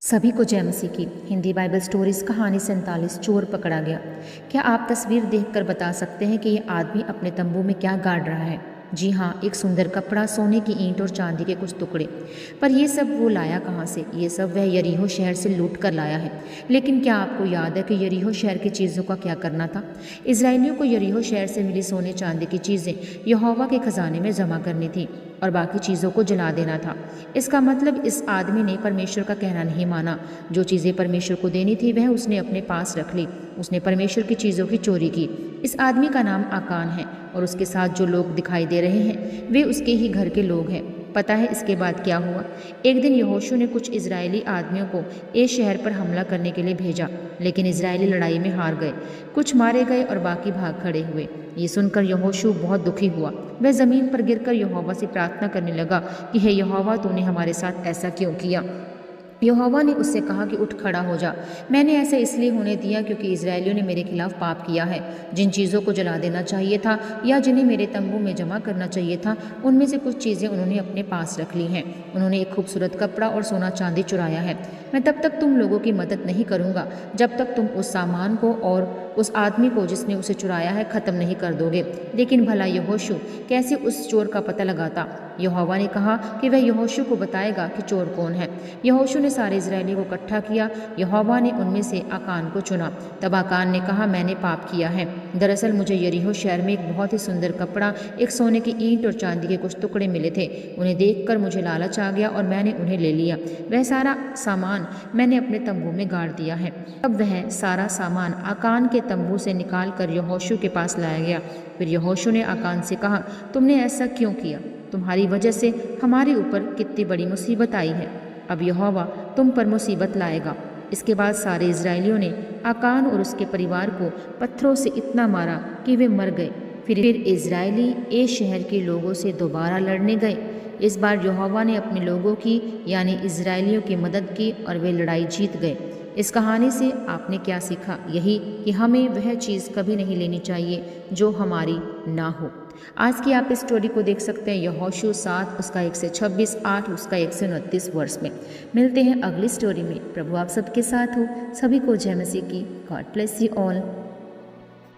सभी को जय मसीह की। हिंदी बाइबल स्टोरीज कहानी 47 चोर पकड़ा गया। क्या आप तस्वीर देखकर बता सकते हैं कि ये आदमी अपने तंबू में क्या गाड़ रहा है? जी हाँ, एक सुंदर कपड़ा, सोने की ईंट और चांदी के कुछ टुकड़े। पर ये सब वो लाया कहाँ से? ये सब वह यरीहो शहर से लूट कर लाया है। लेकिन क्या आपको याद है कि यरीहो शहर की चीज़ों का क्या करना था? इजरायलियों को यरीहो शहर से मिली सोने चांदी की चीज़ें यहोवा के खजाने में जमा करनी थी और बाकी चीज़ों को जला देना था। इसका मतलब इस आदमी ने परमेश्वर का कहना नहीं माना। जो चीज़ें परमेश्वर को देनी थी वह उसने अपने पास रख ली। उसने परमेश्वर की चीज़ों की चोरी की। इस आदमी का नाम आकान है और उसके साथ जो लोग दिखाई दे रहे हैं वे उसके ही घर के लोग हैं। पता है इसके बाद क्या हुआ? एक दिन यहोशू ने कुछ इजरायली आदमियों को इस शहर पर हमला करने के लिए भेजा, लेकिन इजरायली लड़ाई में हार गए। कुछ मारे गए और बाकी भाग खड़े हुए। ये सुनकर यहोशू बहुत दुखी हुआ। वह जमीन पर गिरकर यहोवा से प्रार्थना करने लगा कि हे यहोवा, तूने हमारे साथ ऐसा क्यों किया? यहोवा ने उससे कहा कि उठ खड़ा हो जा। मैंने ऐसा इसलिए होने दिया क्योंकि इजरायलियों ने मेरे खिलाफ पाप किया है। जिन चीज़ों को जला देना चाहिए था या जिन्हें मेरे तंबू में जमा करना चाहिए था, उनमें से कुछ चीज़ें उन्होंने अपने पास रख ली हैं। उन्होंने एक खूबसूरत कपड़ा और सोना चांदी चुराया है। मैं तब तक तुम लोगों की मदद नहीं करूँगा जब तक तुम उस सामान को और उस आदमी को जिसने उसे चुराया है ख़त्म नहीं कर दोगे। लेकिन भला यहोशू कैसे उस चोर का पता लगाता? यहोवा ने कहा कि वह यहोशू को बताएगा कि चोर कौन है। यहोशू ने सारे इजरायली को इकट्ठा किया। यहोवा ने उनमें से आकान को चुना। तब आकान ने कहा, मैंने पाप किया है। दरअसल मुझे यरीहो शहर में एक बहुत ही सुंदर कपड़ा, एक सोने की ईंट और चांदी के कुछ टुकड़े मिले थे। उन्हें देखकर मुझे लालच आ गया और मैंने उन्हें ले लिया। वह सारा सामान मैंने अपने तंबू में गाड़ दिया है। अब वह सारा सामान आकान के तंबू से निकाल कर यहोशू के पास लाया गया। फिर यहोशू ने आकान से कहा, तुमने ऐसा क्यों किया? तुम्हारी वजह से हमारे ऊपर कितनी बड़ी मुसीबत आई है। अब यहोवा तुम पर मुसीबत लाएगा। इसके बाद सारे इजरायलियों ने आकान और उसके परिवार को पत्थरों से इतना मारा कि वे मर गए। फिर इजरायली ए शहर के लोगों से दोबारा लड़ने गए। इस बार यहोवा ने अपने लोगों की यानी इजरायलियों की मदद की और वे लड़ाई जीत गए। इस कहानी से आपने क्या सीखा? यही कि हमें वह चीज़ कभी नहीं लेनी चाहिए जो हमारी ना हो। आज की आप इस स्टोरी को देख सकते हैं यहोशू 7 उसका 1 से 26, 8 उसका 1 से 29 वर्ष में। मिलते हैं अगली स्टोरी में। प्रभु आप सबके साथ हो। सभी को जय मसीह की। God bless you all.